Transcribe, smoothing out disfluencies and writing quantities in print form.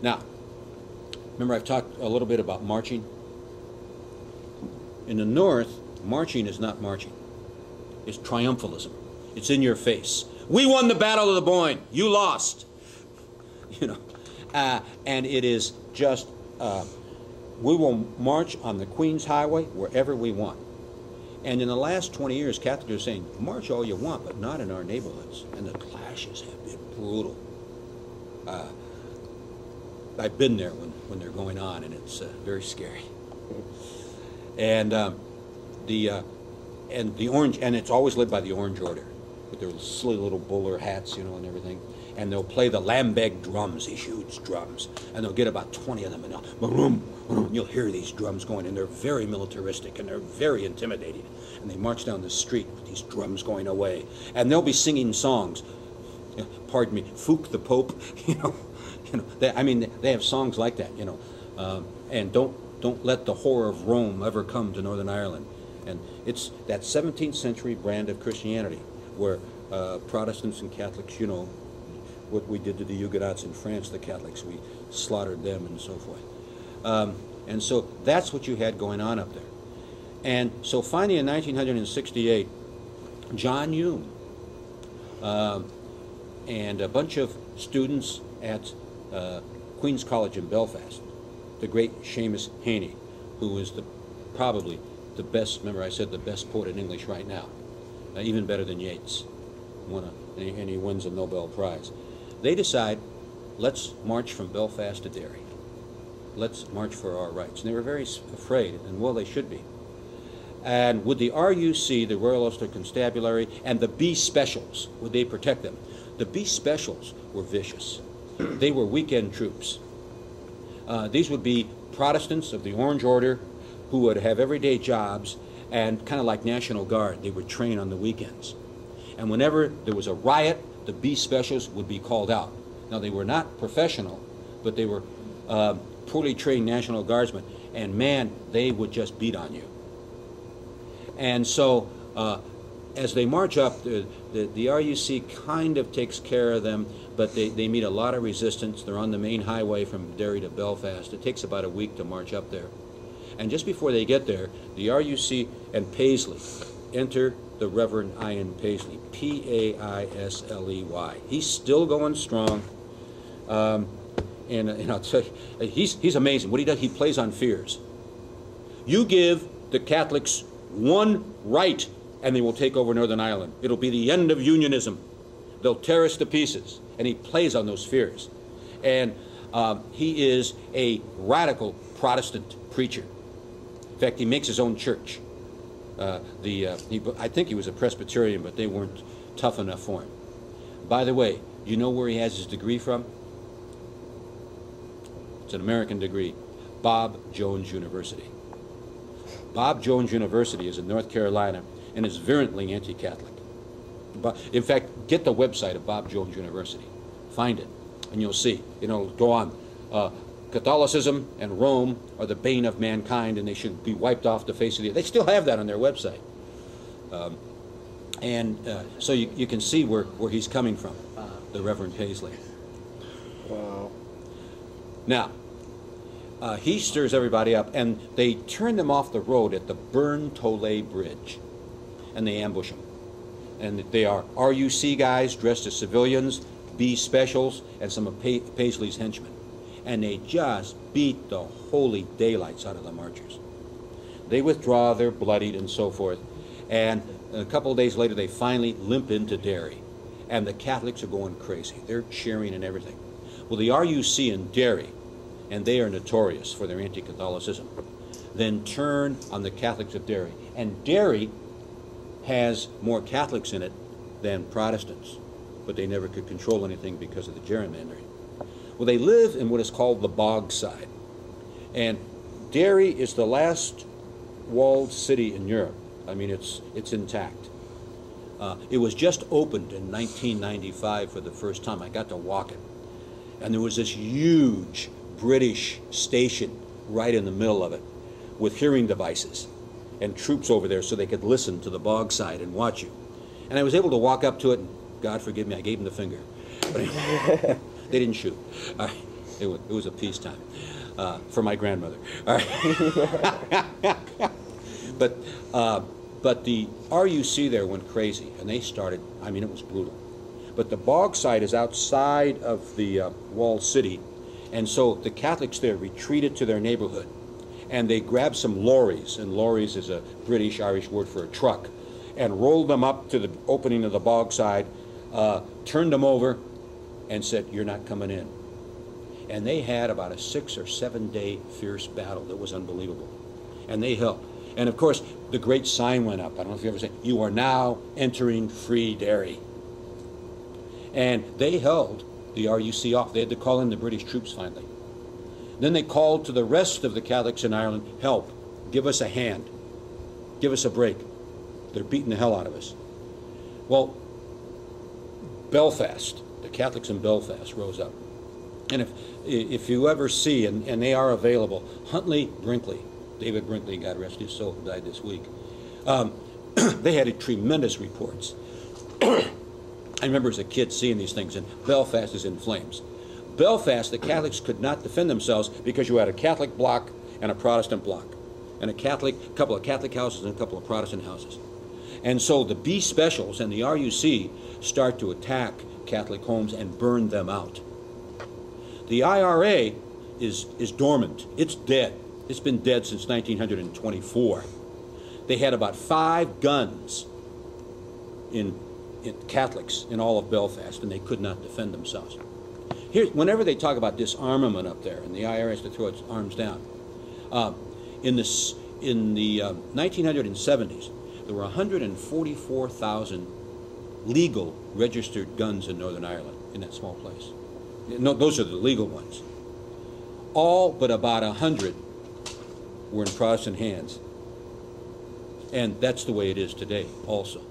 Now, remember I've talked a little bit about marching? In the North, marching is not marching. It's triumphalism. It's in your face. We won the Battle of the Boyne. You lost. You know, and it is just, we will march on the Queen's Highway wherever we want. And in the last 20 years, Catholics are saying, march all you want, but not in our neighborhoods. And the clashes have been brutal. I've been there when they're going on, and it's very scary. And the orange, and it's always led by the Orange Order, with their silly little bowler hats, you know, and everything. And they'll play the Lambeck drums, these huge drums, and they'll get about 20 of them, and you'll hear these drums going, and they're very militaristic, and they're very intimidating. And they march down the street with these drums going away, and they'll be singing songs. Pardon me, Fook the Pope, you know. They have songs like that, you know. And don't let the horror of Rome ever come to Northern Ireland. And it's that 17th century brand of Christianity where Protestants and Catholics, you know, what we did to the Huguenots in France, the Catholics, we slaughtered them and so forth. And so that's what you had going on up there. And so finally in 1968, John Hume and a bunch of students at Queen's College in Belfast, the great Seamus Heaney, who is probably the best, remember I said the best poet in English right now, even better than Yeats, and he wins a Nobel Prize. They decide, let's march from Belfast to Derry. Let's march for our rights. And they were very afraid, and well, they should be. And would the RUC, the Royal Ulster Constabulary, and the B Specials, would they protect them? The B Specials were vicious. They were weekend troops. These would be Protestants of the Orange Order who would have everyday jobs, and kind of like National Guard, they would train on the weekends. And whenever there was a riot, the B Specials would be called out. Now, they were not professional, but they were poorly trained National Guardsmen, and man, they would just beat on you. And so as they march up, the RUC kind of takes care of them, but they meet a lot of resistance. They're on the main highway from Derry to Belfast. It takes about a week to march up there. And just before they get there, the RUC and Paisley enter the Reverend Ian Paisley, P-A-I-S-L-E-Y. He's still going strong. And I'll tell you, he's amazing. What he does, he plays on fears. You give the Catholics one right, and they will take over Northern Ireland. It'll be the end of unionism. They'll tear us to pieces. And he plays on those fears. And he is a radical Protestant preacher. In fact, he makes his own church. I think he was a Presbyterian, but they weren't tough enough for him. By the way, do you know where he has his degree from? It's an American degree. Bob Jones University. Bob Jones University is in North Carolina and is virulently anti-Catholic. But in fact, get the website of Bob Jones University. Find it, and you'll see. It'll go on. Catholicism and Rome are the bane of mankind, and they should be wiped off the face of the earth. They still have that on their website. So you can see where he's coming from, the Reverend Paisley. Wow. Now, he stirs everybody up, and they turn them off the road at the Burn-Tolay Bridge, and they ambush them. And they are RUC guys dressed as civilians, B Specials, and some of Paisley's henchmen. And they just beat the holy daylights out of the marchers. They withdraw, they're bloodied and so forth. And a couple of days later, they finally limp into Derry. And the Catholics are going crazy. They're cheering and everything. Well, the RUC in Derry, and they are notorious for their anti-Catholicism, then turn on the Catholics of Derry. And Derry has more Catholics in it than Protestants, but they never could control anything because of the gerrymandering. Well, they live in what is called the Bogside. And Derry is the last walled city in Europe. I mean, it's intact. It was just opened in 1995 for the first time. I got to walk it. And there was this huge British station right in the middle of it with hearing devices and troops over there so they could listen to the Bogside and watch you. And I was able to walk up to it, and God forgive me, I gave them the finger. But they didn't shoot. It was a peacetime for my grandmother. All right. But the RUC there went crazy, and they started, I mean, it was brutal. But the bog site is outside of the walled city, and so the Catholics there retreated to their neighborhood, and they grabbed some lorries, and lorries is a British-Irish word for a truck, and rolled them up to the opening of the bog side, turned them over, and said, "You're not coming in." And they had about a 6 or 7 day fierce battle that was unbelievable. And they held. And of course, the great sign went up. I don't know if you ever seen it. "You are now entering free Derry." And they held the RUC off. They had to call in the British troops finally. Then they called to the rest of the Catholics in Ireland, "Help, give us a hand, give us a break. They're beating the hell out of us." Well, Belfast, the Catholics in Belfast rose up. And if you ever see, and they are available, Huntley Brinkley, David Brinkley, God rest his soul, died this week. They had tremendous reports. I remember as a kid seeing these things, and Belfast is in flames. Belfast, the Catholics could not defend themselves because you had a Catholic block and a Protestant block, and a couple of Catholic houses and a couple of Protestant houses. And so the B specials and the RUC start to attack Catholic homes and burn them out. The IRA is dormant. It's dead. It's been dead since 1924. They had about 5 guns in Catholics in all of Belfast, and they could not defend themselves. Here, whenever they talk about disarmament up there, and the IRA has to throw its arms down, in the 1970s, there were 144,000 legal registered guns in Northern Ireland, in that small place. No, those are the legal ones. All but about 100 were in Protestant hands. And that's the way it is today also.